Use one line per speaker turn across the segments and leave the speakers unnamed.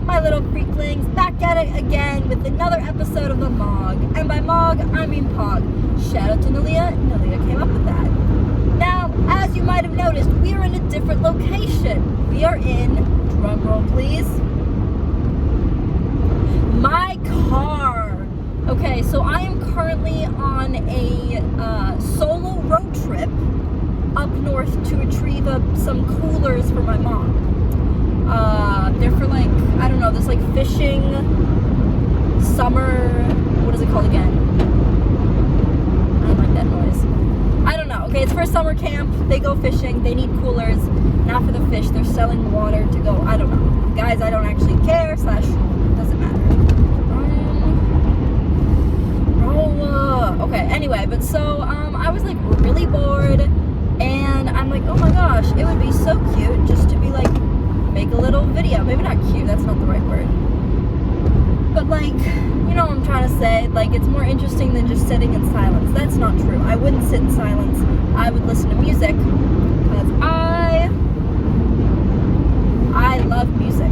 my little freaklings, back at it again with another episode of the Mog. And by Mog, I mean Pog. Shout out to Nalia. Nalia came up with that. Now, as you might have noticed, we are in a different location. We are in, drumroll please, my car. Okay, so I am currently on a solo road trip up north to retrieve some coolers for my mom. They're for like, I don't know, this like fishing summer, what is it called again? I don't like that noise. I don't know. Okay, it's for a summer camp. They go fishing. They need coolers. Not for the fish. They're selling water to go. I don't know. Guys, I don't actually care. / doesn't matter. Okay, anyway, but so, I was like really bored. And I'm like, oh my gosh, it would be so cute just to be like, make a little video. Maybe not cute, that's not the right word. But like, you know what I'm trying to say? Like, it's more interesting than just sitting in silence. That's not true. I wouldn't sit in silence. I would listen to music. Because I love music.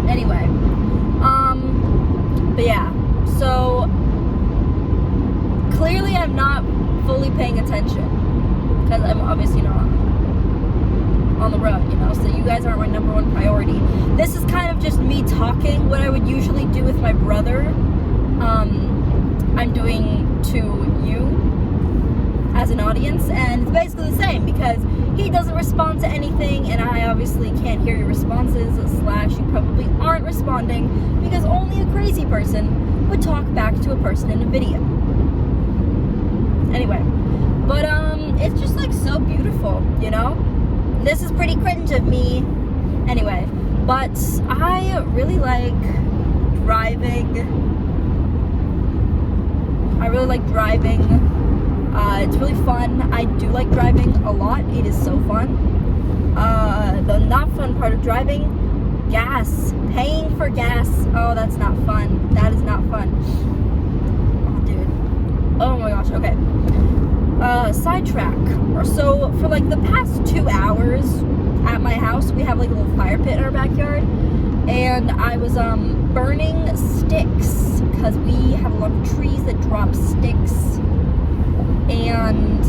Anyway. But yeah. So, clearly I'm not fully paying attention. Because I'm obviously not on the road, you know, so you guys aren't my number one priority. This is kind of just me talking, what I would usually do with my brother, I'm doing to you as an audience, and it's basically the same, because he doesn't respond to anything, and I obviously can't hear your responses, / you probably aren't responding, because only a crazy person would talk back to a person in a video. Anyway, but it's just like so beautiful, you know? This is pretty cringe of me. Anyway, but I really like driving. It's really fun. I do like driving a lot. It is so fun. The not fun part of driving, gas. Paying for gas. Oh, that's not fun. That is not fun. Oh, dude. Oh my gosh, okay. Sidetrack. So for like the past 2 hours at my house, we have like a little fire pit in our backyard, and I was burning sticks because we have a lot of trees that drop sticks, and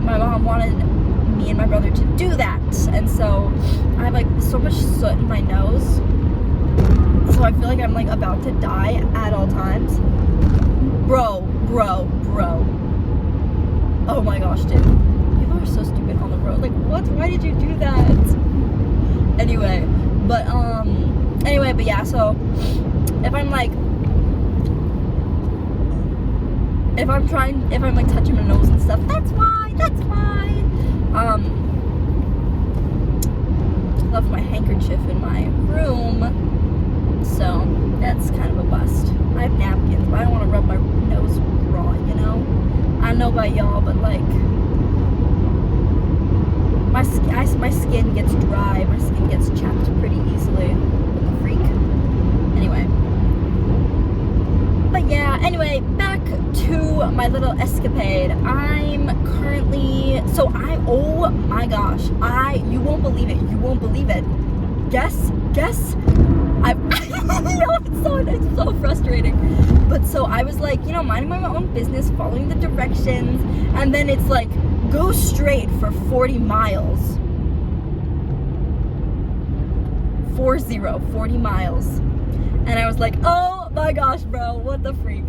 my mom wanted me and my brother to do that, and so I have like so much soot in my nose, so I feel like I'm like about to die at all times. Bro. Oh my gosh, dude. People are so stupid on the road. Like, what? Why did you do that? Anyway, but yeah, so if I'm like touching my nose and stuff, that's why. Left my handkerchief in my room, so that's kind of a bust. I have napkins, but I don't want to rub my nose raw, you know? I don't know about y'all, but like, my skin gets dry, my skin gets chapped pretty easily with the freak. Anyway. But yeah, anyway, back to my little escapade. I'm currently, oh my gosh, you won't believe it. Guess, it's so frustrating. But so I was like, you know, minding my own business, following the directions, and then it's like, go straight for 40 miles. 40 miles. And I was like, oh my gosh, bro, what the freak.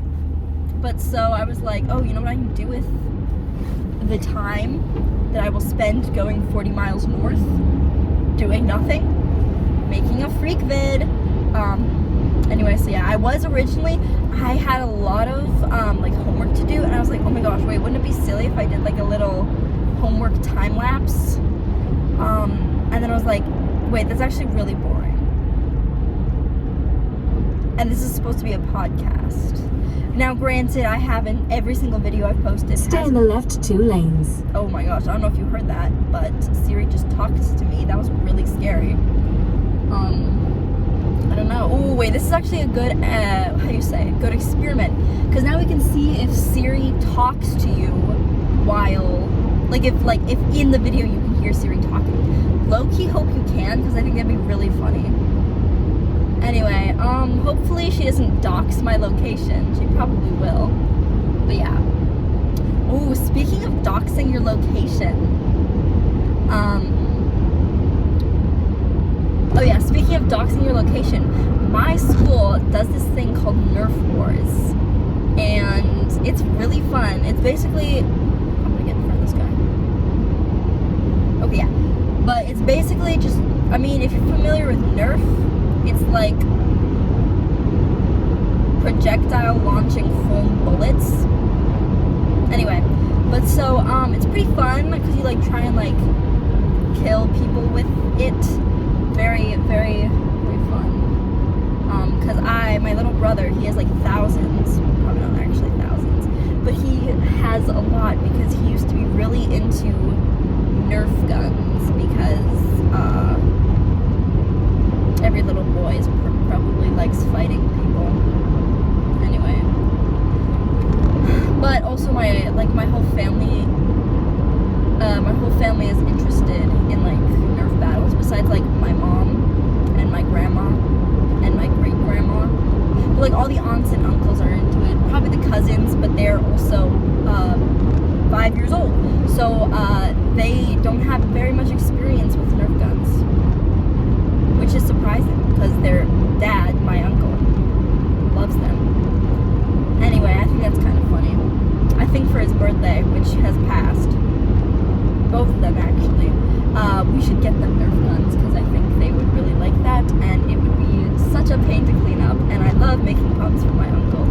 But so I was like, oh, you know what I can do with the time that I will spend going 40 miles north, doing nothing, making a freak vid. Anyway, so yeah, I had a lot of like homework to do, and I was like, oh my gosh, wait, wouldn't it be silly if I did like a little homework time lapse? And then I was like, wait, that's actually really boring. And this is supposed to be a podcast. Now, granted, I haven't, every single video I've posted
Stay in the left 2 lanes.
Oh my gosh, I don't know if you heard that, but Siri just talks to me. That was really scary. I don't know. Oh, wait, this is actually a good, good experiment. Because now we can see if Siri talks to you while, if in the video you can hear Siri talking. Low-key hope you can, can, because I think that'd be really funny. Anyway, hopefully she doesn't dox my location. She probably will. But yeah. Oh, speaking of doxing your location. Oh yeah, speaking of doxing your location, my school does this thing called Nerf Wars. And it's really fun. It's basically, I'm gonna get in front of this guy. Okay, yeah. But it's basically just, I mean, if you're familiar with Nerf, it's like projectile launching foam bullets. Anyway, but so, it's pretty fun because you like try and like kill people with it. Very, very, very fun. Because my little brother, he has like thousands, probably not actually thousands, but he has a lot because he used to be really into Nerf guns because, every little boy probably likes fighting people. Anyway. But also my whole family is interested in like Nerf battles, besides like my mom and my grandma and my great grandma. But, like all the aunts and uncles are into it. Probably the cousins, but they're also 5 years old. So they don't have very much experience with Nerf guns. Which is surprising because their dad, my uncle, loves them. Anyway, I think that's kind of funny. I think for his birthday, which has passed, both of them actually, we should get them Nerf guns because I think they would really like that and it would be such a pain to clean up, and I love making pups for my uncle.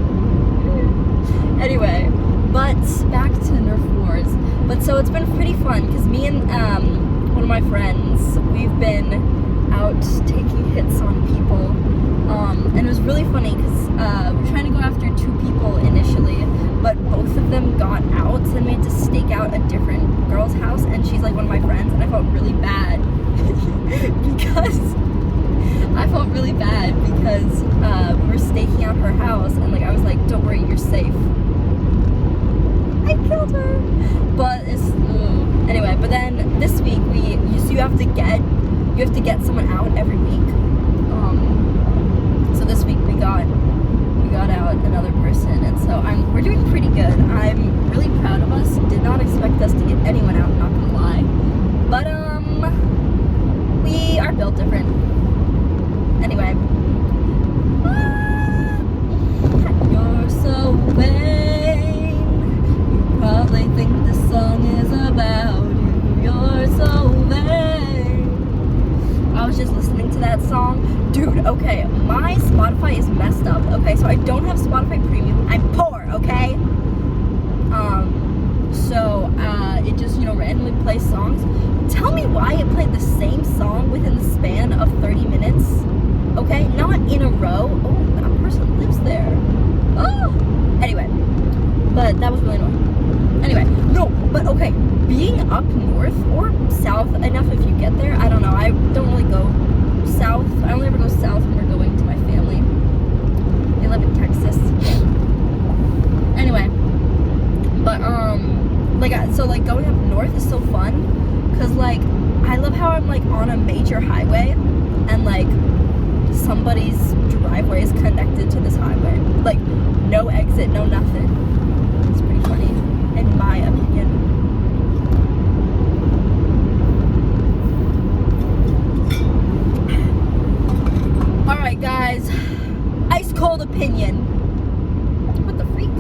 Anyway, but back to Nerf Wars. But so it's been pretty fun because me and one of my friends, we've been out taking hits on people, and it was really funny because we're trying to go after 2 people initially, but both of them got out, so then we had to stake out a different girl's house, and she's like one of my friends, and I felt really bad because we were staking out her house, and like I was like, don't worry, you're safe. I killed her. But it's anyway, but then this week you have to get someone out every week. So this week we got out another person, and so we're doing pretty good. I'm really proud of us. Did not expect us to get anyone out, not gonna lie. But we are built different. Anyway. You're so vain. You probably think this song is about you. You're so vain. I was just listening to that song. Dude, okay, my Spotify is messed up. Okay, so I don't have Spotify Premium. I'm poor, okay? So it just, randomly plays songs. Tell me why it played the same song within the span of 30 minutes. Okay, not in a row. Oh, that person lives there. Oh! Anyway, but that was really annoying. Anyway, no, but okay, being up north or south enough if you get there, I don't know. I don't really go south. I only ever go south when we're going to my family. They live in Texas. Anyway, but so going up north is so fun because like I love how I'm like on a major highway and like somebody's driveway is connected to this highway. Like no exit, no nothing. It's pretty funny in my opinion. Alright guys, ice cold opinion. What the freak?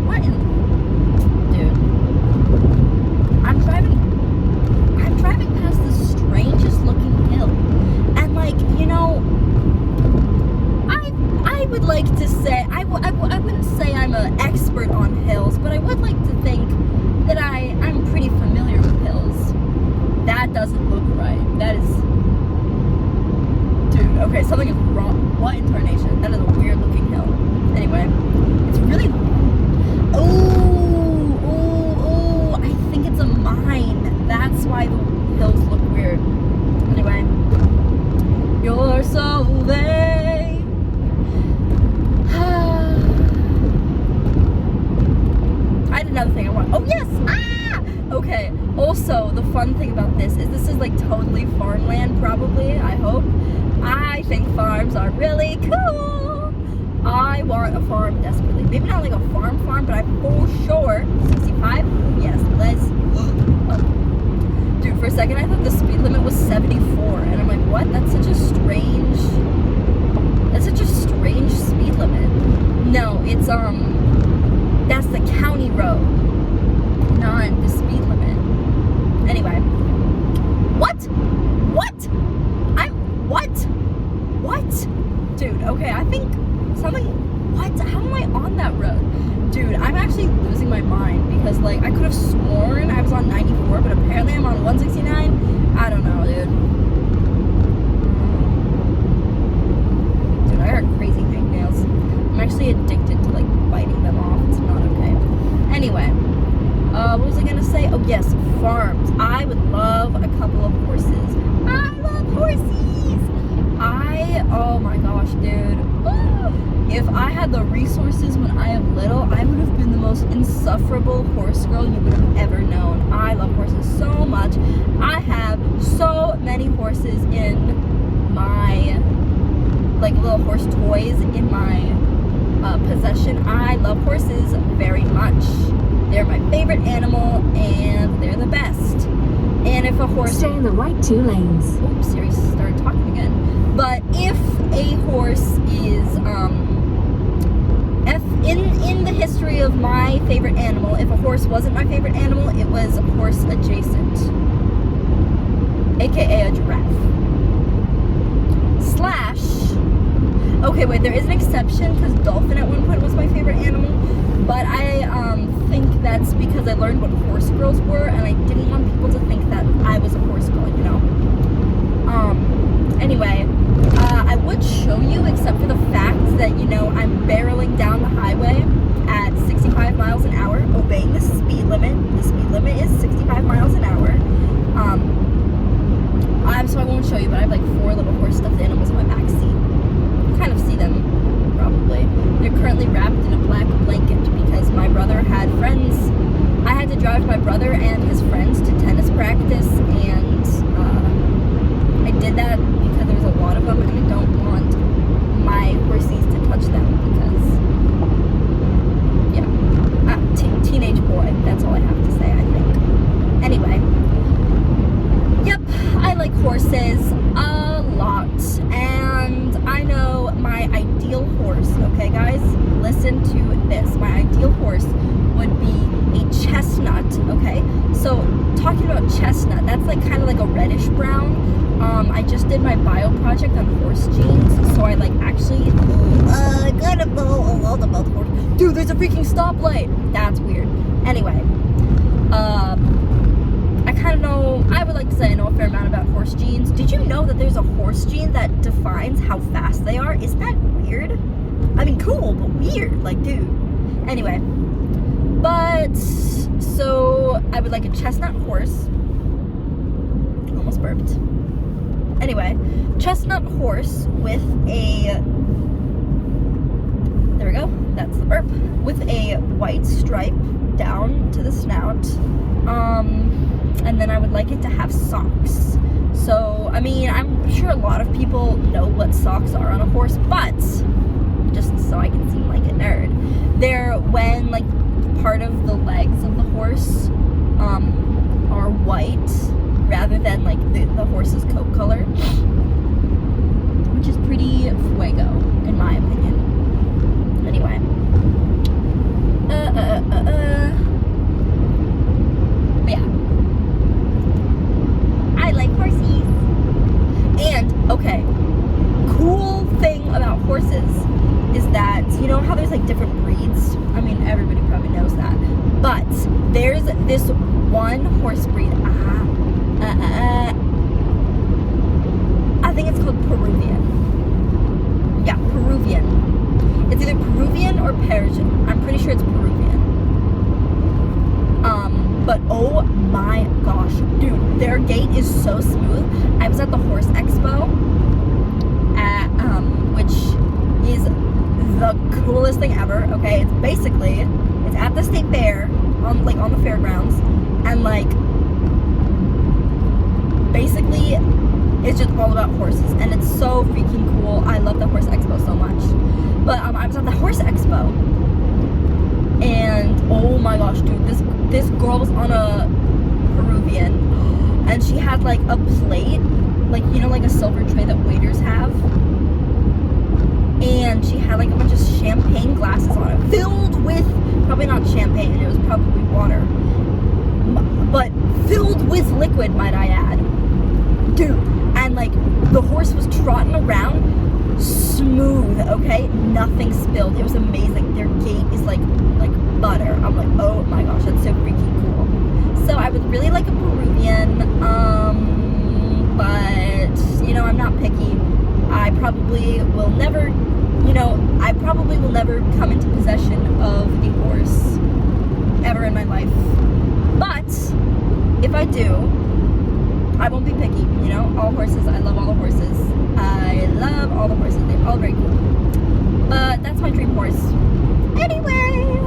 What in... Dude. I'm driving past the strangest looking hill. And like, I would like to say, I So the fun thing about this is like totally farmland, probably, I hope. I think farms are really cool. I want a farm desperately. Maybe not like a farm, but I for sure, 65? Yes, let's, dude, for a second I thought the speed limit was 74, and I'm like, what? That's such a strange speed limit. No, it's, that's the county road, not the speed limit. Anyway, what? Dude, okay, I think something, what? How am I on that road? Dude, I'm actually losing my mind because, like, I could have sworn I was on 94, but apparently I'm on 169. I don't know, dude. Dude, I got crazy hangnails. I'm actually addicted to, like, biting them off. It's not okay. Anyway, what was I gonna say? Oh, yes, farms. I would love a couple of horses. I love horses! Oh my gosh, dude. If I had the resources when I was little, I would have been the most insufferable horse girl you would have ever known. I love horses so much. I have so many horses in my, like, little horse toys in my possession. I love horses very much. They're my favorite animal, and they're the best. And if a horse...
Stay in the right 2 lanes.
Oops, Siri started talking again. But if a horse is, in the history of my favorite animal, if a horse wasn't my favorite animal, it was horse adjacent. AKA a giraffe. / okay, wait, there is an exception, because dolphin at one point was my favorite animal, but I think that's because I learned what horse girls were, and I didn't want people to think that I was a horse girl, you know? Anyway, I would show you, except for the fact that, you know, I'm barreling down the highway at 65 miles an hour, obeying the speed limit. The speed limit is 65 miles an hour. So I won't show you, but I have like 4 little horse stuffed animals in my back seat. You kind of see them, probably. They're currently wrapped in a black blanket because my brother had friends. I had to drive my brother and his friends to tennis practice, and I did that because there was a lot of them, and I don't want my horsies to touch them because, yeah, teenage boy, that's all I have to say, I think. Anyway, yep, I like horses a lot, and I know my ideal horse, okay guys, listen to this, my ideal horse would be a chestnut, okay? So, talking about chestnut, that's like kind of like a reddish brown. I just did my bio project on horse genes, so I like actually gotta know a lot about horse. Dude, there's a freaking stoplight. That's weird. Anyway, I kind of know. I would like to say I know a fair amount about horse genes. Did you know that there's a horse gene that defines how fast they are? Isn't that weird? I mean, cool, but weird. Like, dude. Anyway, but so I would like a chestnut horse. Almost burped. Anyway, chestnut horse with a, there we go, that's the burp, with a white stripe down to the snout, and then I would like it to have socks. So, I mean, I'm sure a lot of people know what socks are on a horse, but, just so I can seem like a nerd, they're when, like, part of the legs of the horse, are white, rather than like the horse's coat color, which is pretty fuego in my opinion. Anyway, but yeah, I like horses. And okay, cool thing about horses is that, you know how there's like different breeds? I mean, everybody probably knows that, but there's this one horse breed, I think it's called Peruvian. Yeah, Peruvian. It's either Peruvian or Persian. I'm pretty sure it's Peruvian. But oh my gosh, dude, their gait is so smooth. I was at the Horse Expo, which is the coolest thing ever. Okay, it's basically, it's at the state fair, on the fairgrounds, and like, It's just all about horses, and it's so freaking cool. I love the horse expo so much. But I was at the horse expo, and oh my gosh, dude, this girl was on a Peruvian, and she had like a plate, like, you know, like a silver tray that waiters have, and she had like a bunch of champagne glasses on it, filled with, probably not champagne, it was probably water, but filled with liquid, might I add, dude. And like the horse was trotting around smooth, okay, nothing spilled. It was amazing. Their gait is like butter. I'm like, oh my gosh, that's so freaking cool. So I would really like a Peruvian, but you know, I'm not picky. I probably will never, come into possession of a horse ever in my life. But if I do, I won't be picky, you know, all horses, I love all the horses. I love all the horses, they're all very cool. But that's my dream horse. Anyway,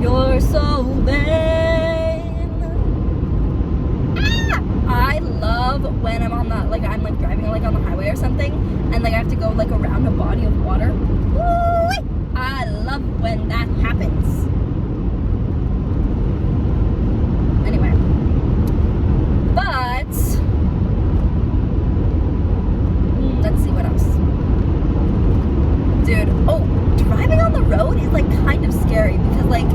you're so vain. I love when I'm on the, like, I'm like driving like on the highway or something, and like I have to go like around a body of water. Woo-wee! I love when that happens. Anyway. But let's see what else. Dude, oh, driving on the road is like kind of scary because like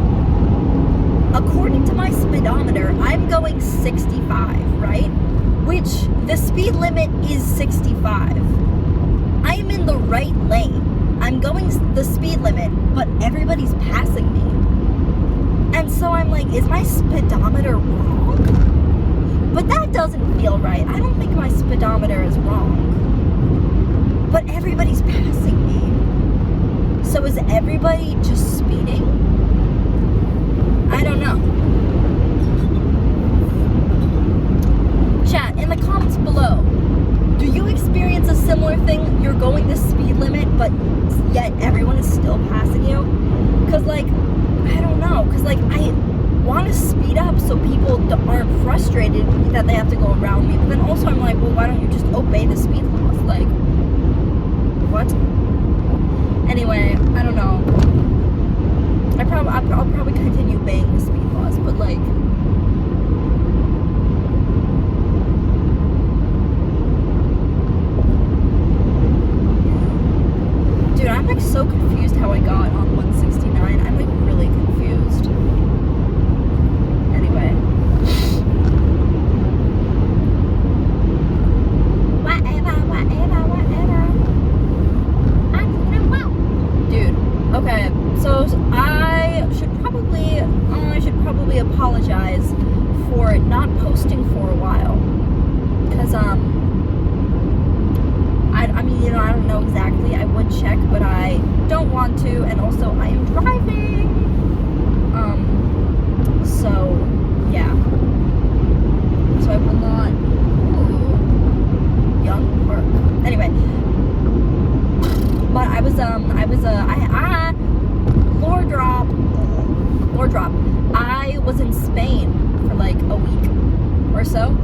according to my speedometer, I'm going 65, right? Which the speed limit is 65. I am in the right lane. I'm going the speed limit, but everybody's passing me. And so I'm like, is my speedometer wrong? But that doesn't feel right. I don't think my speedometer is wrong. But everybody's passing me. So is everybody just speeding? I don't know. Chat, in the comments below, do you experience a similar thing? You're going the speed limit, but yet everyone is still passing you? Because, like, I don't know. Because, like, I want to speed up so people aren't frustrated that they have to go around me. But then also I'm like, well, why don't you just obey the speed laws? Like, what? Anyway, I don't know. I'll probably continue obeying the speed laws, but like, dude, I'm like so confused how I got on 169. I'm like really confused. Anyway. Whatever. Dude, okay, so I should probably apologize for not posting for a while. Because, I mean, you know, I don't know exactly. I would check, but I don't want to, and also I am driving. So, yeah. So I will not. Ooh. Young Park. Anyway. But lore drop. I was in Spain for like a week or so.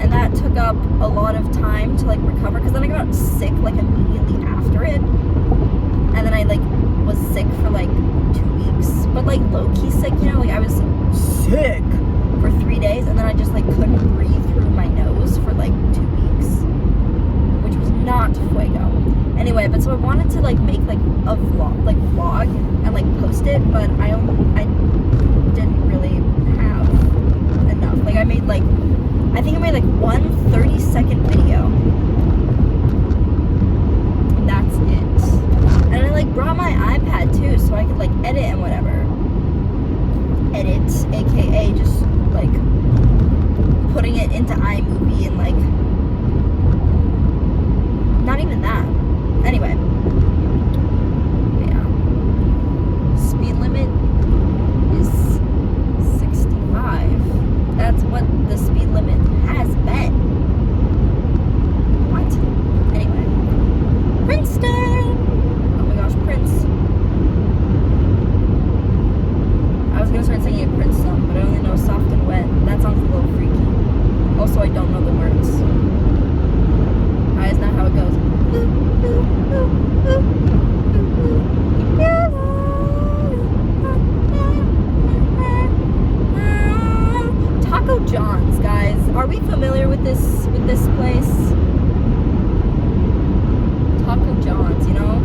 And that took up a lot of time to like recover, because then I got sick like immediately after it, and then I like was sick for like 2 weeks, but like low-key sick, you know, like I was sick for 3 days, and then I just like couldn't breathe through my nose for like 2 weeks, which was not fuego. Anyway, but so I wanted to like make like a vlog and like post it, but I didn't really have enough. Like I think I made like one 30-second video, and that's it. And I like brought my iPad too, so I could like edit and whatever. Edit, aka just like putting it into iMovie and like not even that. Anyway, yeah. Speed limit is 65. That's what the speed limit has been. What? Anyway. Princeton! Oh my gosh, Prince. I was gonna start singing a Prince song, but I only know Soft and Wet. That sounds a little freaky. Also, I don't know the words. are we familiar with this place? Taco John's, you know?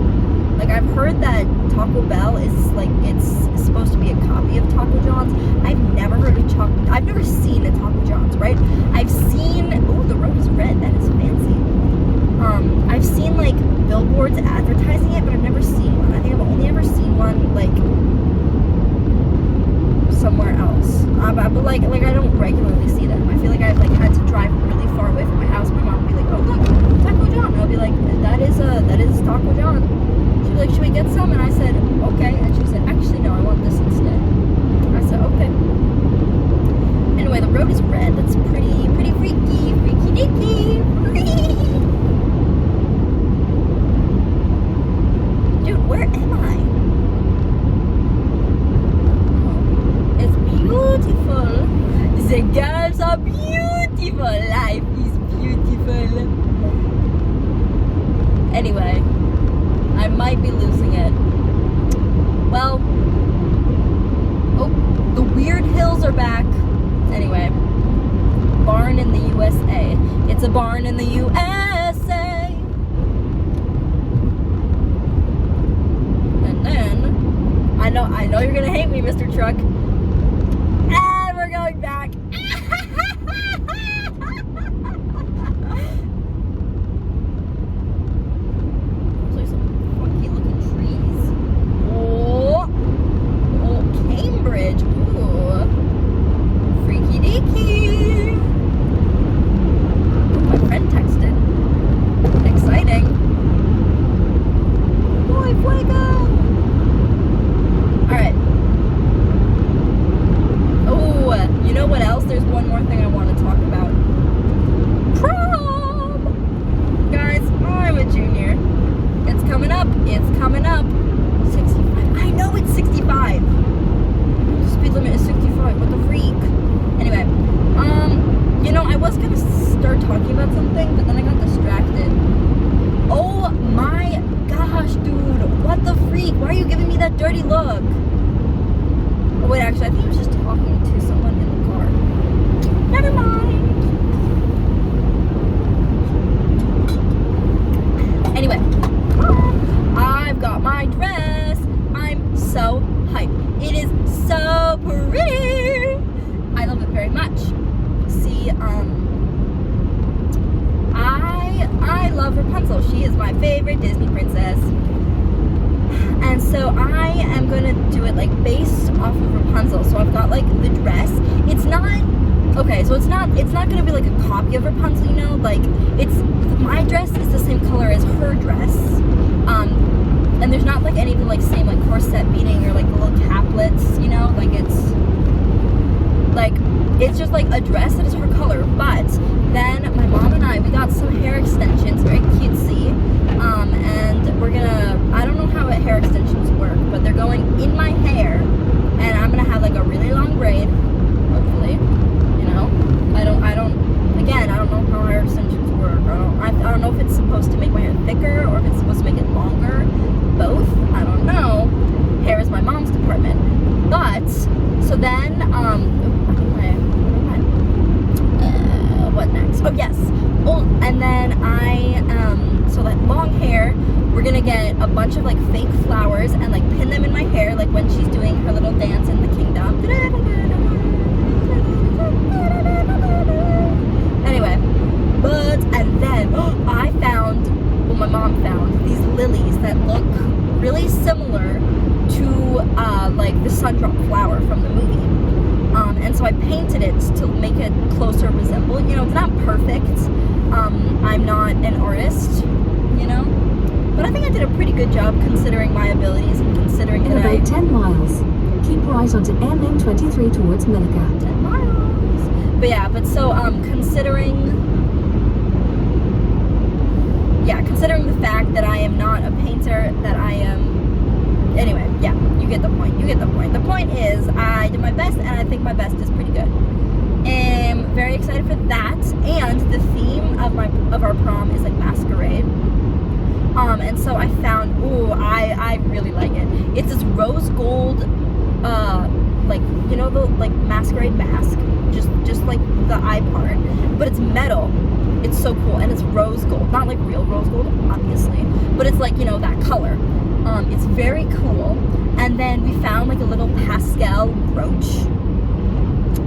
Like, I've heard that Taco Bell is like, it's supposed to be a copy of Taco John's. I've never seen a Taco John's, right? I've seen, oh, the road is red, that is fancy. I've seen like billboards advertising it, but I've never seen one. I think I've only ever seen one like somewhere else. But like I don't regularly see them. I feel like I've like had to drive really far away from my house. My mom would be like, "Oh look, Taco John." And I'll be like, "That is Taco John." She'd be like, "Should we get some?" And I said, "Okay." And she said, "Actually, no, I want this instead." I said, "Okay." Anyway, the road is red. That's pretty freaky deaky. Dude, where am I? Beautiful. The girls are beautiful. Life is beautiful. Anyway, I might be losing it. Well, oh, the weird hills are back. Anyway, barn in the USA. It's a barn in the USA. And then, I know you're gonna hate me, Mr. Truck. And we're going back. There's like some funky looking trees. Oh, Cambridge. Ooh, freaky deaky. My friend texted. Exciting. Boy, fuego. All right. You know what else? There's one more thing I want to talk about. Prom! Guys, I'm a junior. It's coming up. 65. I know it's 65. The speed limit is 65. What the freak? Anyway, you know, I was gonna start talking about something, but then I got distracted. Oh my gosh, dude. What the freak? Why are you giving me that dirty look? Oh, wait, actually, I think I was just talking to someone in the car. Never mind. Anyway, I've got my dress. I'm so hyped. It is so pretty. I love it very much. See, I love Rapunzel. She is my favorite Disney princess. And so I am gonna do it like based off of Rapunzel. So I've got like the dress. It's not gonna be like a copy of Rapunzel, you know, like my dress is the same color as her dress. And there's not like any of the like same like corset beading or like the little caplets, you know, like it's just like a dress that is her color. But then my mom and I, we got some hair extensions, very cutesy. And we're gonna, I don't know how hair extensions work, but they're going in my hair, and I'm gonna have like a really long braid, hopefully, you know. I don't know how hair extensions work. I don't know if it's supposed to make my hair thicker or if it's supposed to make it longer. Both, I don't know. Hair is my mom's department. But, so then, what next? Oh, yes. Oh, and then so that long hair, we're gonna get a bunch of like fake flowers and like pin them in my hair, like when she's doing her little dance in the kingdom. Anyway, and then my mom found these lilies that look really similar to like the sundrop flower from the movie. And so I painted it to make it closer resemble. You know, it's not perfect. I'm not an artist, you know, but I think I did a pretty good job considering my abilities and considering
In about 10 miles, keep right onto MN23 towards Milligat.
10 miles. But yeah, so considering the fact that I am not a painter, that I am. Anyway, yeah, you get the point. The point is, I did my best, and I think my best is pretty good. I'm very excited for that, and the theme of our prom is like masquerade. And so I found, I really like it. It's this rose gold like, you know, the like masquerade mask, just like the eye part, but it's metal. It's so cool, and it's rose gold, not like real rose gold, obviously, but it's like, you know, that color. It's very cool. And then we found like a little pastel brooch,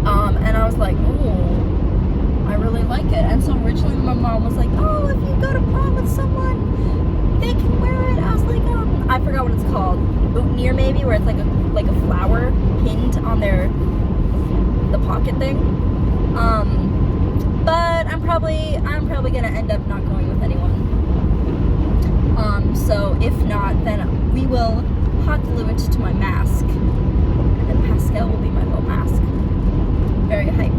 and I was like, oh, I really like it. And so originally my mom was like, oh, if you go to prom with someone, they can wear it. I was like, I forgot what it's called, boutonniere maybe, where it's like a flower pinned on the pocket thing. But I'm probably gonna end up not going with anyone. So if not, then we will hot glue it to my mask, and then pastel will be my little mask. Very hype.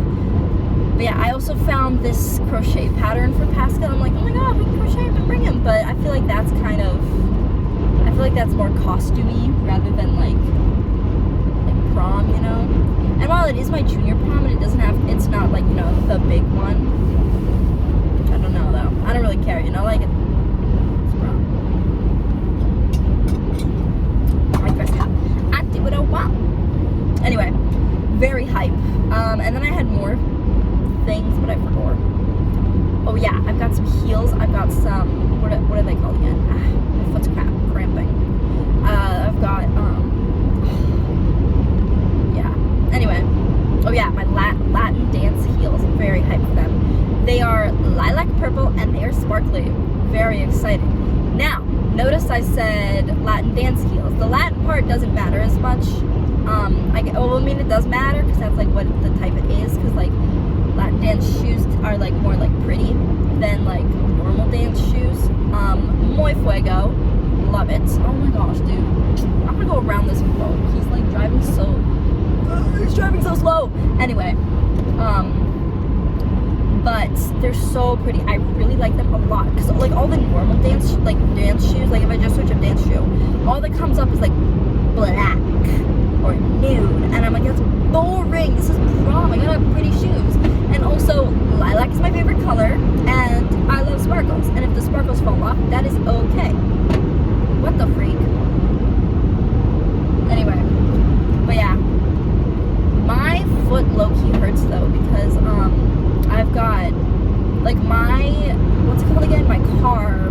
But yeah, I also found this crochet pattern for pastel. I'm like, oh my god, we can crochet him and bring him. But I feel like that's more costumey rather than like prom, you know. And while it is my junior prom and it's not like, you know, the big one. I don't know though. I don't really care, you know, like it's prom. I dress up. I do what I want. Anyway, very hype. And then I had more things, but I forgot. Oh yeah, I've got some heels. I've got some, what are they called again? My foot's cramping. I've got, yeah. Anyway, oh yeah, my Latin dance heels. Very hyped for them. They are lilac purple and they are sparkly. Very exciting. Now, notice I said Latin dance heels. The Latin part doesn't matter as much. I mean, it does matter because that's like what the type it is. Because like Latin dance shoes are like more like pretty than like normal dance shoes. Muy fuego, love it. Oh my gosh, dude, I'm gonna go around this road. He's like driving so slow. Anyway, but they're so pretty. I really like them a lot because like all the normal dance shoes, like if I just search up dance shoe, all that comes up is like black or nude, and I'm like, that's boring. This is prom. I gotta have pretty shoes. And also, lilac is my favorite color, and I love sparkles. And if the sparkles fall off, that is okay. What the freak? Anyway, but yeah, my foot low-key hurts though because I've got like what's it called again? My car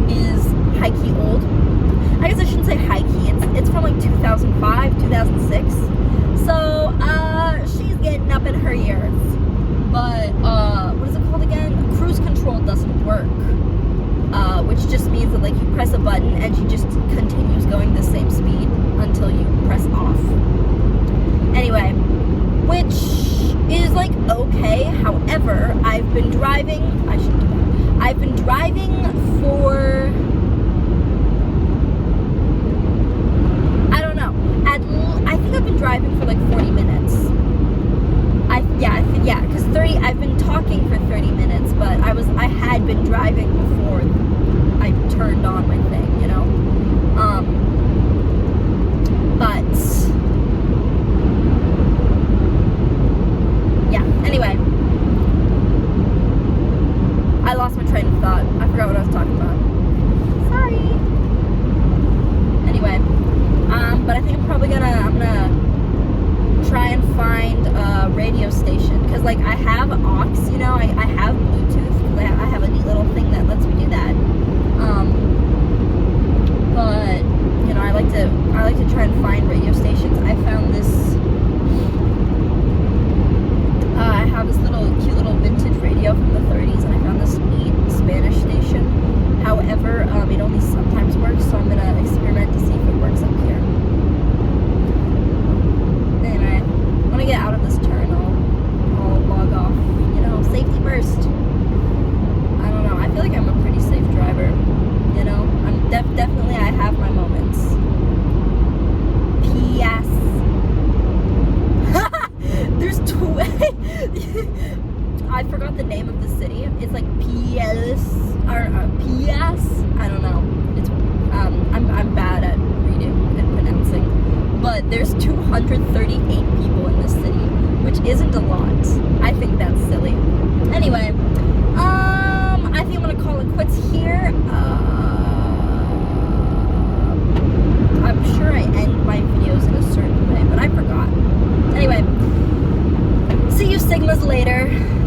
is high-key old. I guess I shouldn't say high-key. It's from like 2005, 2006. So she's getting up in her years. But what is it called again? Cruise control doesn't work, which just means that like you press a button and she just continues going the same speed until you press off. Anyway, which is like okay. However, I've been driving for, I think I've been driving for like 40 minutes. Yeah, because I've been talking for 30 minutes, but I had been driving before I turned on my thing, you know? But, yeah, anyway. I lost my train of thought. I forgot what I was talking about. Sorry. Anyway, but I think I'm gonna try and find a radio station, because like I have aux, you know, I have Bluetooth, because I have a neat little thing that lets me do that. But you know, I like to try and find radio stations. I found this. I have this cute little vintage radio from the 30s, and I found this neat Spanish station. However, it only sometimes works, so I'm gonna experiment to see if it works up here. Anyway, when I get out of this turn, I'll log off. You know, safety first. I don't know. I feel like I'm a pretty safe driver. You know, I'm definitely. I have my moments. P.S. There's two. I forgot the name of the city. It's like P.S. or P.S. I don't know. It's I'm bad at reading and pronouncing. But there's 238 people in this city, which isn't a lot. I think that's silly. Anyway, I think I'm gonna call it quits here. I'm sure I end my videos in a certain way, but I forgot. later.